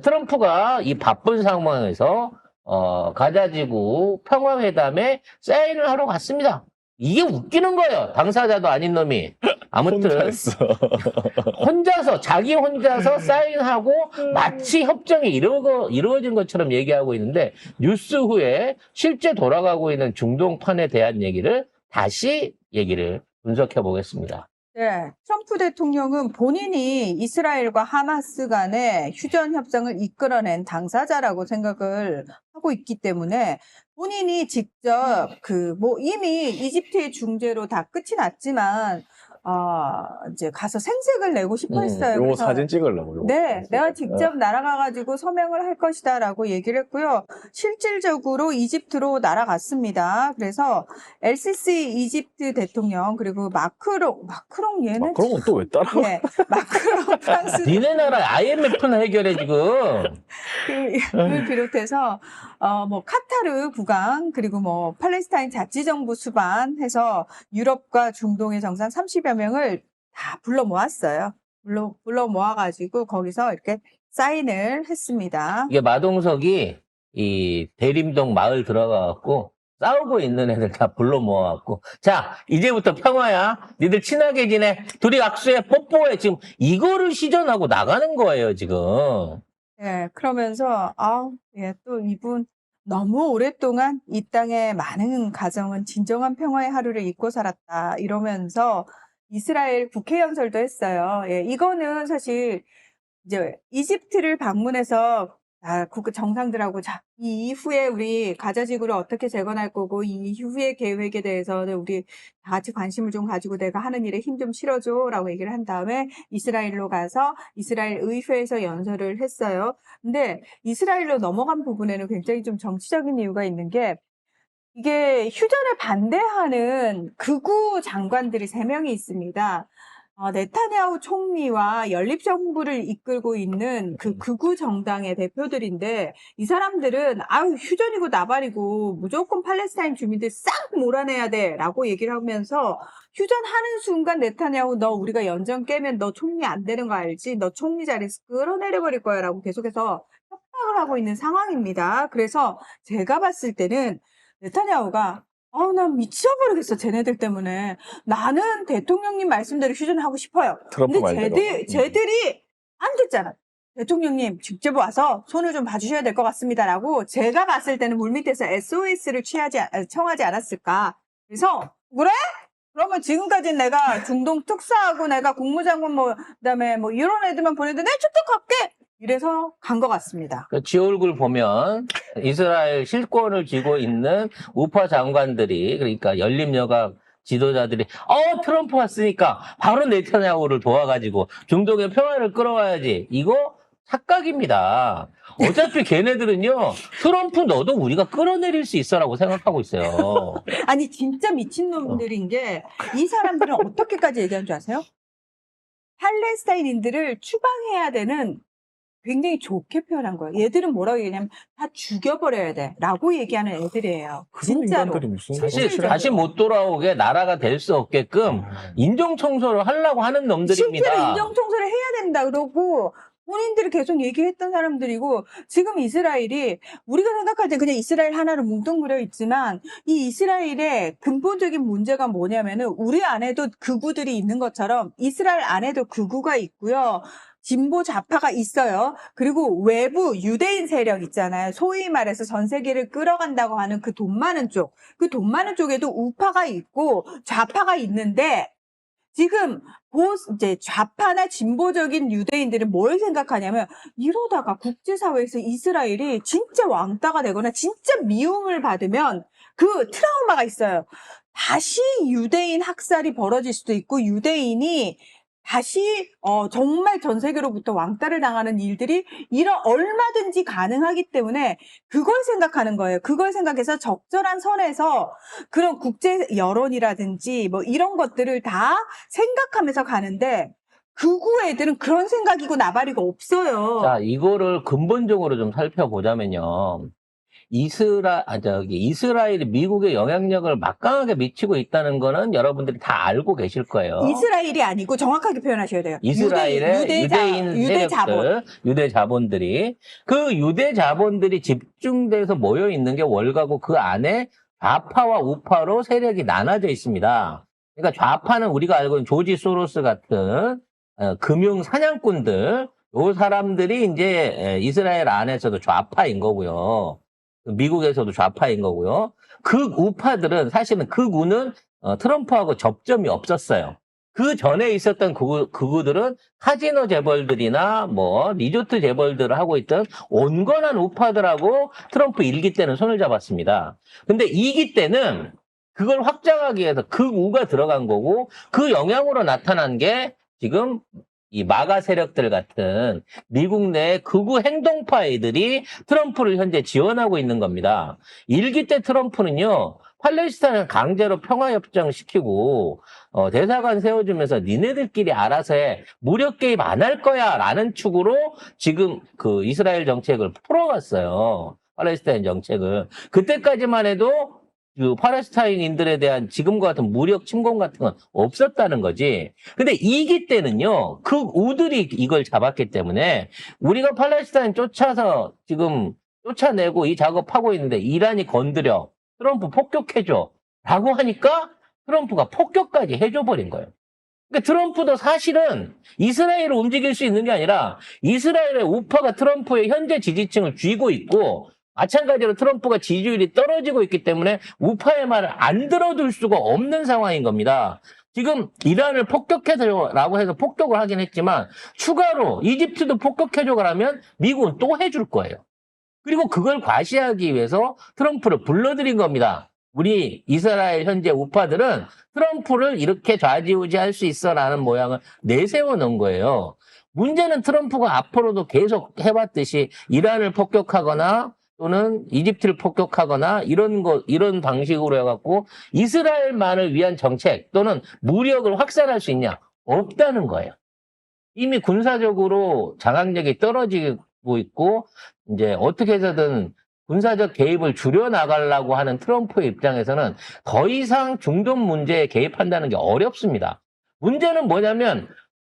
트럼프가 이 바쁜 상황에서 가자지구 평화회담에 사인을 하러 갔습니다. 이게 웃기는 거예요. 당사자도 아닌 놈이. 아무튼 혼자서 자기 혼자서 사인하고 마치 협정이 이루어진 것처럼 얘기하고 있는데 뉴스 후에 실제 돌아가고 있는 중동판에 대한 얘기를 다시 분석해 보겠습니다. 네, 트럼프 대통령은 본인이 이스라엘과 하마스 간의 휴전 협상을 이끌어낸 당사자라고 생각을 하고 있기 때문에 본인이 직접 이미 이집트의 중재로 다 끝이 났지만 이제 가서 생색을 내고 싶어 했어요. 요거 그래서 사진 찍으려고. 요거. 네, 내가 직접 날아가가지고 서명을 할 것이다라고 얘기를 했고요. 실질적으로 이집트로 날아갔습니다. 그래서 LCC 이집트 대통령 그리고 마크롱 얘는 마크롱은 또 왜 따라와? 네, 마크롱 프랑스 니네 나라 IMF는 해결해 지금. 를 비롯해서 카타르 국왕 그리고 팔레스타인 자치정부 수반 해서 유럽과 중동의 정상 30여 명을 다 불러 모았어요. 불러 모아가지고 거기서 이렇게 사인을 했습니다. 이게 마동석이 이 대림동 마을 들어가갖고 싸우고 있는 애들 다 불러 모아갖고 자 이제부터 평화야. 니들 친하게 지내. 둘이 악수해 뽀뽀해. 지금 이거를 시전하고 나가는 거예요 지금. 예, 그러면서 또 이분 너무 오랫동안 이 땅의 많은 가정은 진정한 평화의 하루를 잊고 살았다 이러면서 이스라엘 국회 연설도 했어요. 예, 이거는 사실 이제 이집트를 방문해서 국가 정상들하고 이 이후에 우리 가자지구를 어떻게 재건할 거고 이 이후의 계획에 대해서는 우리 다 같이 관심을 좀 가지고 내가 하는 일에 힘 좀 실어줘라고 얘기를 한 다음에 이스라엘로 가서 이스라엘 의회에서 연설을 했어요. 근데 이스라엘로 넘어간 부분에는 굉장히 좀 정치적인 이유가 있는 게 이게 휴전을 반대하는 극우 장관들이 3명이 있습니다. 네타냐후 총리와 연립정부를 이끌고 있는 그 극우 정당의 대표들인데 이 사람들은 휴전이고 나발이고 무조건 팔레스타인 주민들 싹 몰아내야 돼라고 얘기를 하면서 휴전하는 순간 네타냐후 너 우리가 연정 깨면 너 총리 안 되는 거 알지? 너 총리 자리에서 끌어내려버릴 거야 라고 계속해서 협박을 하고 있는 상황입니다. 그래서 제가 봤을 때는 네타냐후가 난 미쳐버리겠어, 쟤네들 때문에. 나는 대통령님 말씀대로 휴전하고 싶어요. 트럼프 근데 말대로. 쟤들이 안 됐잖아. 대통령님 직접 와서 손을 좀 봐주셔야 될 것 같습니다라고 제가 봤을 때는 물밑에서 SOS를 청하지 않았을까. 그래서 그래? 그러면 지금까지 내가 중동 특사하고 내가 국무장관 그다음에 이런 애들만 보내는데 내가 직접 갈게. 이래서 간 것 같습니다. 지 얼굴 보면 이스라엘 실권을 쥐고 있는 우파 장관들이 그러니까 연립여각 지도자들이 트럼프 왔으니까 바로 네타냐후를 도와가지고 중동의 평화를 끌어와야지. 이거 착각입니다. 어차피 걔네들은요 트럼프 너도 우리가 끌어내릴 수 있어라고 생각하고 있어요. 아니 진짜 미친놈들인 게 이 사람들은 어떻게까지 얘기한 줄 아세요? 팔레스타인인들을 추방해야 되는 굉장히 좋게 표현한 거예요. 얘들은 뭐라고 얘기하냐면 다 죽여버려야 돼 라고 얘기하는 애들이에요. 진짜로. 사실 다시 못 돌아오게 나라가 될 수 없게끔 인종청소를 하려고 하는 놈들입니다. 실제로 인종청소를 해야 된다 그러고 본인들이 계속 얘기했던 사람들이고 지금 이스라엘이 우리가 생각할 때 그냥 이스라엘 하나로 뭉뚱그려 있지만 이 이스라엘의 근본적인 문제가 뭐냐면은 우리 안에도 극우들이 있는 것처럼 이스라엘 안에도 극우가 있고요. 진보 좌파가 있어요. 그리고 외부 유대인 세력 있잖아요. 소위 말해서 전 세계를 끌어간다고 하는 그 돈 많은 쪽. 그 돈 많은 쪽에도 우파가 있고 좌파가 있는데 지금 이제 좌파나 진보적인 유대인들은 뭘 생각하냐면 이러다가 국제사회에서 이스라엘이 진짜 왕따가 되거나 진짜 미움을 받으면 그 트라우마가 있어요. 다시 유대인 학살이 벌어질 수도 있고 유대인이 다시 정말 전 세계로부터 왕따를 당하는 일들이 얼마든지 가능하기 때문에 그걸 생각하는 거예요. 그걸 생각해서 적절한 선에서 그런 국제 여론이라든지 이런 것들을 다 생각하면서 가는데 극우 애들은 그런 생각이고 나발이고 없어요. 자, 이거를 근본적으로 좀 살펴보자면요. 이스라엘이 미국의 영향력을 막강하게 미치고 있다는 거는 여러분들이 다 알고 계실 거예요. 이스라엘이 아니고 정확하게 표현하셔야 돼요. 이스라엘의 유대인 유대 자본. 세력들, 유대 자본들이 그 유대 자본들이 집중돼서 모여 있는 게 월가고 그 안에 좌파와 우파로 세력이 나눠져 있습니다. 그러니까 좌파는 우리가 알고 있는 조지 소로스 같은 금융 사냥꾼들, 요 사람들이 이제 이스라엘 안에서도 좌파인 거고요. 미국에서도 좌파인 거고요. 극우파들은 사실은 극우는 트럼프하고 접점이 없었어요. 그 전에 있었던 극우들은 카지노 재벌들이나 뭐 리조트 재벌들을 하고 있던 온건한 우파들하고 트럼프 1기 때는 손을 잡았습니다. 근데 2기 때는 그걸 확장하기 위해서 극우가 들어간 거고 그 영향으로 나타난 게 지금 이 마가 세력들 같은 미국 내 극우 행동파애들이 트럼프를 현재 지원하고 있는 겁니다. 1기 때 트럼프는요, 팔레스타인을 강제로 평화협정 시키고, 대사관 세워주면서 니네들끼리 알아서 해. 무력 개입 안 할 거야. 라는 축으로 지금 그 이스라엘 정책을 풀어갔어요. 팔레스타인 정책을. 그때까지만 해도 그 팔레스타인인들에 대한 지금과 같은 무력 침공 같은 건 없었다는 거지. 근데 2기 때는요, 극우들이 이걸 잡았기 때문에 우리가 팔레스타인 쫓아서 지금 쫓아내고 이 작업하고 있는데 이란이 건드려. 트럼프 폭격해줘. 라고 하니까 트럼프가 폭격까지 해줘버린 거예요. 그러니까 트럼프도 사실은 이스라엘을 움직일 수 있는 게 아니라 이스라엘의 우파가 트럼프의 현재 지지층을 쥐고 있고 마찬가지로 트럼프가 지지율이 떨어지고 있기 때문에 우파의 말을 안 들어둘 수가 없는 상황인 겁니다. 지금 이란을 폭격해줘라고 해서 폭격을 하긴 했지만 추가로 이집트도 폭격해줘라면 미국은 또 해줄 거예요. 그리고 그걸 과시하기 위해서 트럼프를 불러들인 겁니다. 우리 이스라엘 현재 우파들은 트럼프를 이렇게 좌지우지할 수 있어라는 모양을 내세워 놓은 거예요. 문제는 트럼프가 앞으로도 계속 해봤듯이 이란을 폭격하거나 또는 이집트를 폭격하거나 이런 방식으로 해갖고 이스라엘만을 위한 정책 또는 무력을 확산할 수 있냐? 없다는 거예요. 이미 군사적으로 장악력이 떨어지고 있고 이제 어떻게 해서든 군사적 개입을 줄여나가려고 하는 트럼프의 입장에서는 더 이상 중동 문제에 개입한다는 게 어렵습니다. 문제는 뭐냐면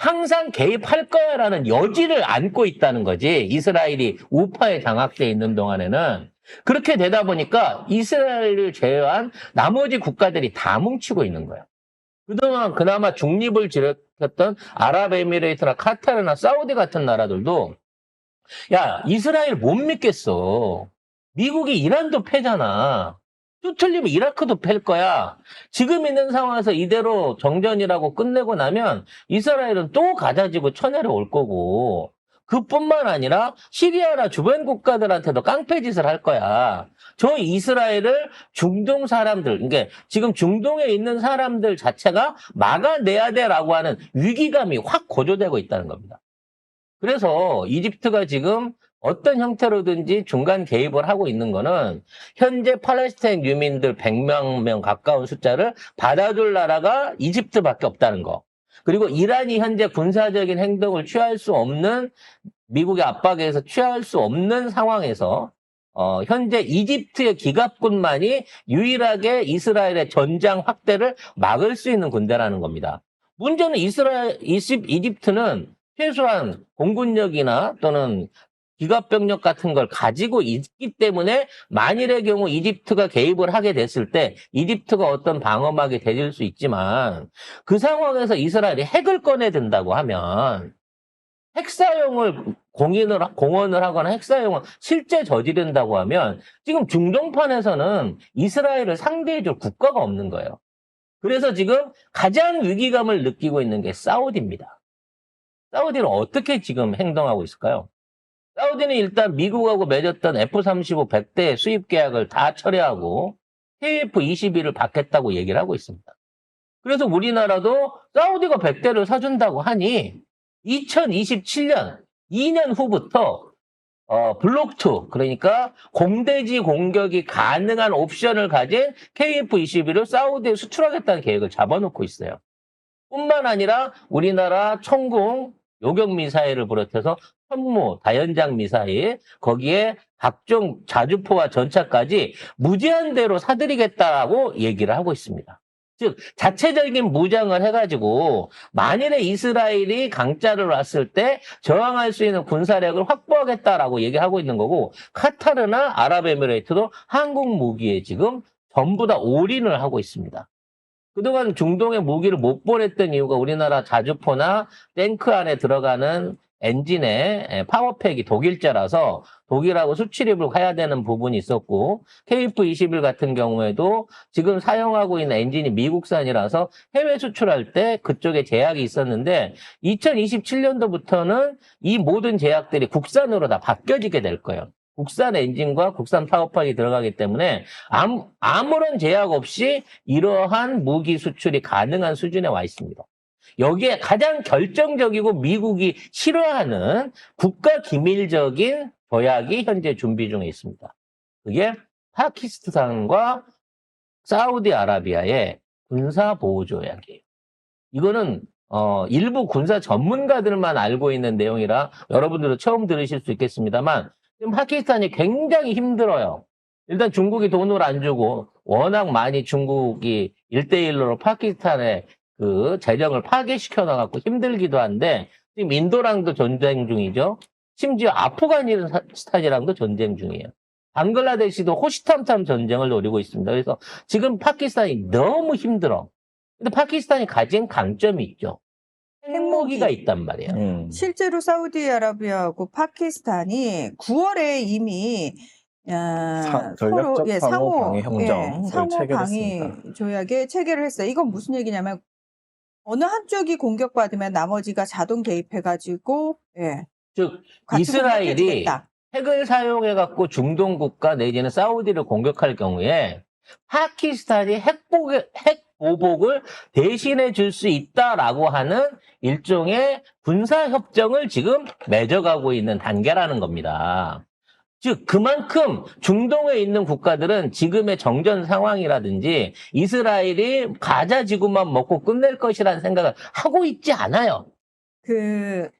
항상 개입할 거야라는 여지를 안고 있다는 거지. 이스라엘이 우파에 장악돼 있는 동안에는. 그렇게 되다 보니까 이스라엘을 제외한 나머지 국가들이 다 뭉치고 있는 거예요. 그동안 그나마 중립을 지켰던 아랍에미레이트나 카타르나 사우디 같은 나라들도 야, 이스라엘 못 믿겠어. 미국이 이란도 패잖아. 또 틀리면 이라크도 팰 거야. 지금 있는 상황에서 이대로 정전이라고 끝내고 나면 이스라엘은 또 가자지고 쳐내려 올 거고 그뿐만 아니라 시리아나 주변 국가들한테도 깡패짓을 할 거야. 저 이스라엘을 중동 사람들, 그러니까 지금 중동에 있는 사람들 자체가 막아내야 돼라고 하는 위기감이 확 고조되고 있다는 겁니다. 그래서 이집트가 지금 어떤 형태로든지 중간 개입을 하고 있는 거는 현재 팔레스타인 유민들 100명 가까운 숫자를 받아줄 나라가 이집트밖에 없다는 거. 그리고 이란이 현재 군사적인 행동을 취할 수 없는 미국의 압박에서 취할 수 없는 상황에서 현재 이집트의 기갑군만이 유일하게 이스라엘의 전장 확대를 막을 수 있는 군대라는 겁니다. 문제는 이집트는 최소한 공군력이나 또는 기갑병력 같은 걸 가지고 있기 때문에 만일의 경우 이집트가 개입을 하게 됐을 때 이집트가 어떤 방어막이 되질 수 있지만 그 상황에서 이스라엘이 핵을 꺼내든다고 하면 핵사용을 공언을 하거나 핵사용을 실제 저지른다고 하면 지금 중동판에서는 이스라엘을 상대해줄 국가가 없는 거예요. 그래서 지금 가장 위기감을 느끼고 있는 게 사우디입니다. 사우디는 어떻게 지금 행동하고 있을까요? 사우디는 일단 미국하고 맺었던 F-35 100대 수입 계약을 다 철회하고 KF-21을 받겠다고 얘기를 하고 있습니다. 그래서 우리나라도 사우디가 100대를 사준다고 하니 2027년 2년 후부터 블록2 그러니까 공대지 공격이 가능한 옵션을 가진 KF-21을 사우디에 수출하겠다는 계획을 잡아놓고 있어요. 뿐만 아니라 우리나라 천공 요격 미사일을 비롯해서 현무, 다연장 미사일, 거기에 각종 자주포와 전차까지 무제한대로 사들이겠다라고 얘기를 하고 있습니다. 즉 자체적인 무장을 해가지고 만일에 이스라엘이 강짜를 왔을 때 저항할 수 있는 군사력을 확보하겠다라고 얘기하고 있는 거고, 카타르나 아랍에미레이트도 한국 무기에 지금 전부 다 올인을 하고 있습니다. 그동안 중동에 무기를 못 보냈던 이유가 우리나라 자주포나 탱크 안에 들어가는 엔진의 파워팩이 독일제라서 독일하고 수출입을 해야 되는 부분이 있었고, KF-21 같은 경우에도 지금 사용하고 있는 엔진이 미국산이라서 해외 수출할 때 그쪽에 제약이 있었는데 2027년도부터는 이 모든 제약들이 국산으로 다 바뀌어지게 될 거예요. 국산 엔진과 국산 파워팩이 들어가기 때문에 아무런 제약 없이 이러한 무기 수출이 가능한 수준에 와 있습니다. 여기에 가장 결정적이고 미국이 싫어하는 국가 기밀적인 조약이 현재 준비 중에 있습니다. 그게 파키스탄과 사우디아라비아의 군사보호조약이에요. 이거는 일부 군사 전문가들만 알고 있는 내용이라 여러분들도 처음 들으실 수 있겠습니다만, 지금 파키스탄이 굉장히 힘들어요. 일단 중국이 돈을 안 주고 워낙 많이 중국이 1대1로 파키스탄의 그 재정을 파괴시켜 나가고 힘들기도 한데, 지금 인도랑도 전쟁 중이죠. 심지어 아프가니스탄이랑도 전쟁 중이에요. 방글라데시도 호시탐탐 전쟁을 노리고 있습니다. 그래서 지금 파키스탄이 너무 힘들어. 근데 파키스탄이 가진 강점이 있죠. 핵무기가 있단 말이에요. 실제로 사우디아라비아하고 파키스탄이 9월에 이미 전략적 서로 상호 방위 협정을 상호 방위 체결했습니다. 조약에 체결을 했어요. 이건 무슨 얘기냐면 어느 한쪽이 공격받으면 나머지가 자동 개입해가지고 즉 같이 이스라엘이 공격해주겠다. 핵을 사용해갖고 중동 국가 내지는 사우디를 공격할 경우에 파키스탄이 핵 보복을 대신해 줄 수 있다라고 하는 일종의 군사협정을 지금 맺어가고 있는 단계라는 겁니다. 즉 그만큼 중동에 있는 국가들은 지금의 정전 상황이라든지 이스라엘이 가자 지구만 먹고 끝낼 것이라는 생각을 하고 있지 않아요.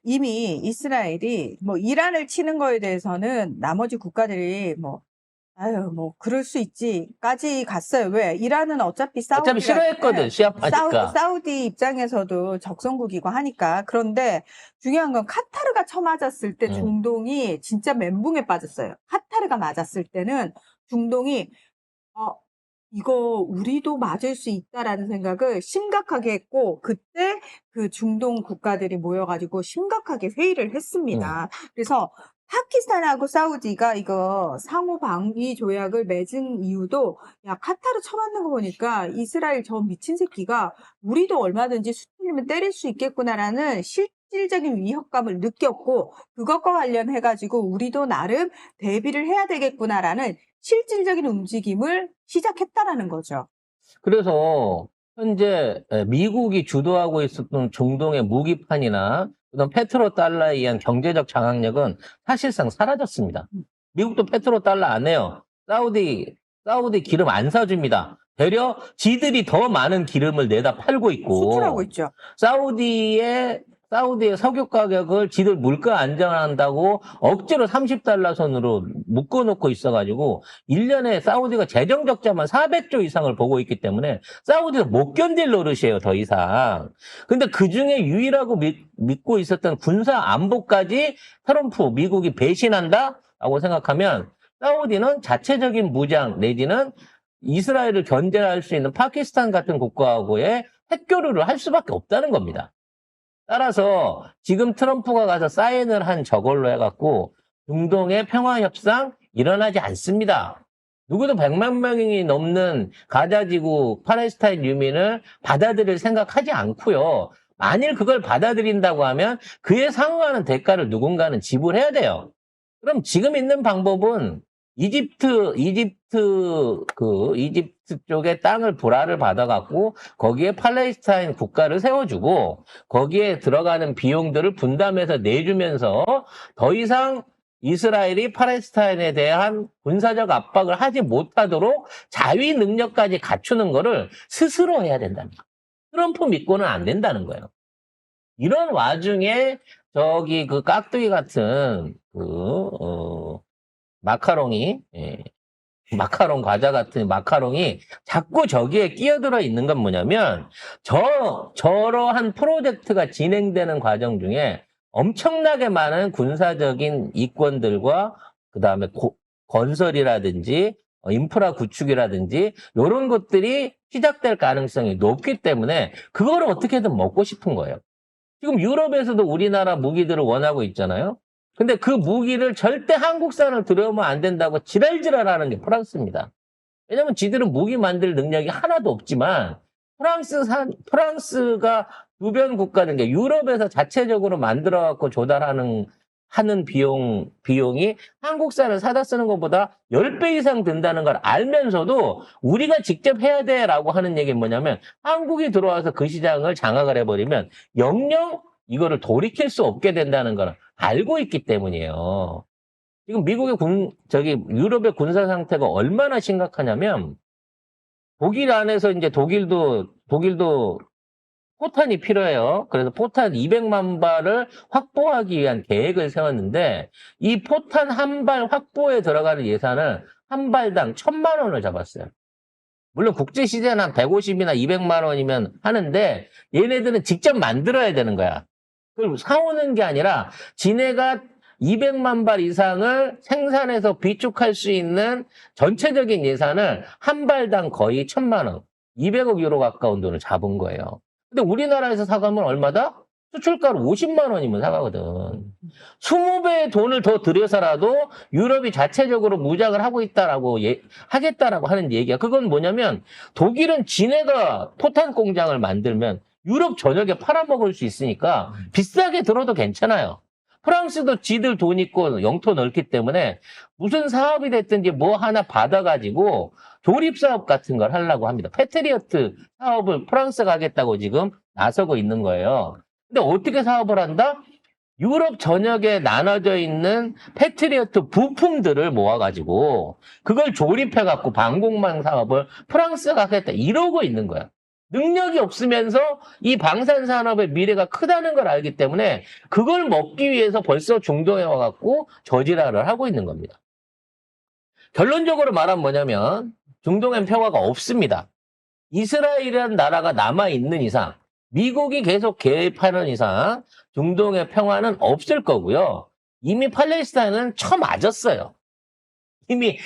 이미 이스라엘이 뭐 이란을 치는 거에 대해서는 나머지 국가들이 그럴 수 있지까지 갔어요. 왜? 이란은 어차피 싫어했거든, 시합하니까. 사우디 입장에서도 적성국이고 하니까. 그런데 중요한 건 카타르가 쳐맞았을 때 중동이 진짜 멘붕에 빠졌어요. 카타르가 맞았을 때는 중동이 이거 우리도 맞을 수 있다라는 생각을 심각하게 했고, 그때 그 중동 국가들이 모여가지고 심각하게 회의를 했습니다. 그래서 파키스탄하고 사우디가 이거 상호 방위 조약을 맺은 이유도, 카타르 쳐맞는 거 보니까 이스라엘 저 미친 새끼가 우리도 얼마든지 수틀리면 때릴 수 있겠구나라는 실질적인 위협감을 느꼈고, 그것과 관련해가지고 우리도 나름 대비를 해야 되겠구나라는 실질적인 움직임을 시작했다라는 거죠. 그래서 현재 미국이 주도하고 있었던 중동의 무기판이나 그다음 페트로달러에 의한 경제적 장악력은 사실상 사라졌습니다. 미국도 페트로달러 안 해요. 사우디 기름 안 사줍니다. 되려 지들이 더 많은 기름을 내다 팔고 있고, 수출하고 있죠. 사우디의 석유 가격을 지들 물가 안정한다고 억지로 30달러 선으로 묶어놓고 있어가지고 1년에 사우디가 재정 적자만 400조 이상을 보고 있기 때문에 사우디가 못 견딜 노릇이에요, 더 이상. 근데 그중에 유일하고 믿고 있었던 군사 안보까지 트럼프 미국이 배신한다라고 생각하면 사우디는 자체적인 무장 내지는 이스라엘을 견제할 수 있는 파키스탄 같은 국가하고의 핵교류를 할 수밖에 없다는 겁니다. 따라서 지금 트럼프가 가서 사인을 한 저걸로 해갖고 중동의 평화협상 일어나지 않습니다. 누구도 100만 명이 넘는 가자지구 팔레스타인 유민을 받아들일 생각하지 않고요. 만일 그걸 받아들인다고 하면 그에 상응하는 대가를 누군가는 지불해야 돼요. 그럼 지금 있는 방법은 이집트 쪽에 땅을 불화를 받아갖고 거기에 팔레스타인 국가를 세워주고 거기에 들어가는 비용들을 분담해서 내주면서 더 이상 이스라엘이 팔레스타인에 대한 군사적 압박을 하지 못하도록 자위 능력까지 갖추는 거를 스스로 해야 된다는 거예요. 트럼프 믿고는 안 된다는 거예요. 이런 와중에 저기 그 깍두기 같은 마카롱이, 예, 마카롱 과자 같은 마카롱이 자꾸 저기에 끼어들어 있는 건 뭐냐면 저러한 프로젝트가 진행되는 과정 중에 엄청나게 많은 군사적인 이권들과 그다음에 건설이라든지 인프라 구축이라든지 이런 것들이 시작될 가능성이 높기 때문에 그거를 어떻게든 먹고 싶은 거예요. 지금 유럽에서도 우리나라 무기들을 원하고 있잖아요. 근데 그 무기를 절대 한국산을 들여오면 안 된다고 지랄지랄하는 게 프랑스입니다. 왜냐면 지들은 무기 만들 능력이 하나도 없지만 프랑스가 주변 국가들, 그러니까 유럽에서 자체적으로 만들어갖고 하는 비용이 한국산을 사다 쓰는 것보다 10배 이상 든다는 걸 알면서도 우리가 직접 해야 돼라고 하는 얘기는 뭐냐면 한국이 들어와서 그 시장을 장악을 해버리면 영영 이거를 돌이킬 수 없게 된다는 걸 알고 있기 때문이에요. 지금 미국의 유럽의 군사 상태가 얼마나 심각하냐면 독일 안에서 이제 독일도 포탄이 필요해요. 그래서 포탄 200만 발을 확보하기 위한 계획을 세웠는데 이 포탄 한 발 확보에 들어가는 예산을 한 발당 1,000만 원을 잡았어요. 물론 국제시세는 한 150이나 200만 원이면 하는데 얘네들은 직접 만들어야 되는 거야. 그걸 사오는 게 아니라 지네가 200만 발 이상을 생산해서 비축할 수 있는 전체적인 예산을 한 발당 거의 1,000만 원, 200억 유로 가까운 돈을 잡은 거예요. 근데 우리나라에서 사가면 얼마다? 수출가로 50만 원이면 사가거든. 20배의 돈을 더 들여서라도 유럽이 자체적으로 무장을 하고 있다라고 하겠다라고 하는 얘기야. 그건 뭐냐면 독일은 지네가 포탄 공장을 만들면 유럽 전역에 팔아먹을 수 있으니까 비싸게 들어도 괜찮아요. 프랑스도 지들 돈 있고 영토 넓기 때문에 무슨 사업이 됐든지 뭐 하나 받아가지고 조립사업 같은 걸 하려고 합니다. 패트리어트 사업을 프랑스가 하겠다고 지금 나서고 있는 거예요. 근데 어떻게 사업을 한다? 유럽 전역에 나눠져 있는 패트리어트 부품들을 모아가지고 그걸 조립해갖고 방공망 사업을 프랑스가 하겠다 이러고 있는 거야. 능력이 없으면서 이 방산 산업의 미래가 크다는 걸 알기 때문에 그걸 먹기 위해서 벌써 중동에 와갖고 저지랄을 하고 있는 겁니다. 결론적으로 말하면 뭐냐면 중동엔 평화가 없습니다. 이스라엘이라는 나라가 남아있는 이상, 미국이 계속 개입하는 이상 중동의 평화는 없을 거고요. 이미 팔레스타인은 쳐맞았어요. 이미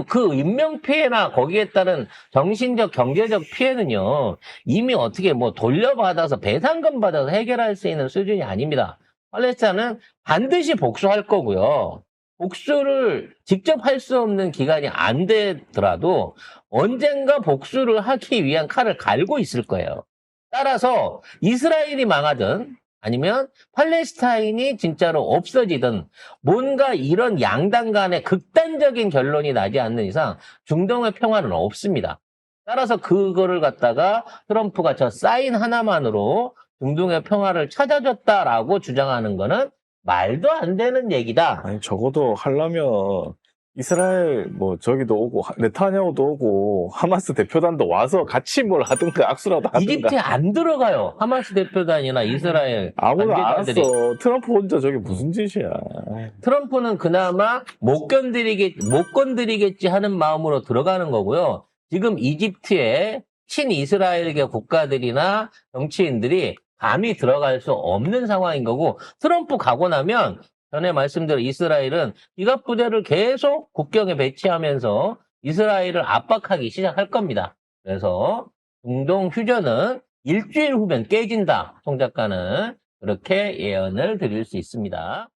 그 인명피해나 거기에 따른 정신적, 경제적 피해는요, 이미 어떻게 뭐 돌려받아서 배상금 받아서 해결할 수 있는 수준이 아닙니다. 팔레스타인은 반드시 복수할 거고요. 복수를 직접 할 수 없는 기간이 안 되더라도 언젠가 복수를 하기 위한 칼을 갈고 있을 거예요. 따라서 이스라엘이 망하든 아니면 팔레스타인이 진짜로 없어지든 뭔가 이런 양당 간의 극단적인 결론이 나지 않는 이상 중동의 평화는 없습니다. 따라서 그거를 갖다가 트럼프가 저 사인 하나만으로 중동의 평화를 찾아줬다라고 주장하는 거는 말도 안 되는 얘기다. 아니, 적어도 하려면 이스라엘 뭐 저기도 오고 네타냐후도 오고 하마스 대표단도 와서 같이 뭘 하든가 악수라도 하든가. 이집트에 안 들어가요. 하마스 대표단이나 이스라엘 아무나 관계자들이. 알았어. 트럼프 혼자 저게 무슨 짓이야. 트럼프는 그나마 못 건드리겠지 하는 마음으로 들어가는 거고요. 지금 이집트의 친이스라엘계 국가들이나 정치인들이 감히 들어갈 수 없는 상황인 거고, 트럼프 가고 나면 전에 말씀드린 이스라엘은 기갑 부대를 계속 국경에 배치하면서 이스라엘을 압박하기 시작할 겁니다. 그래서 중동 휴전은 일주일 후면 깨진다. 송 작가는 그렇게 예언을 드릴 수 있습니다.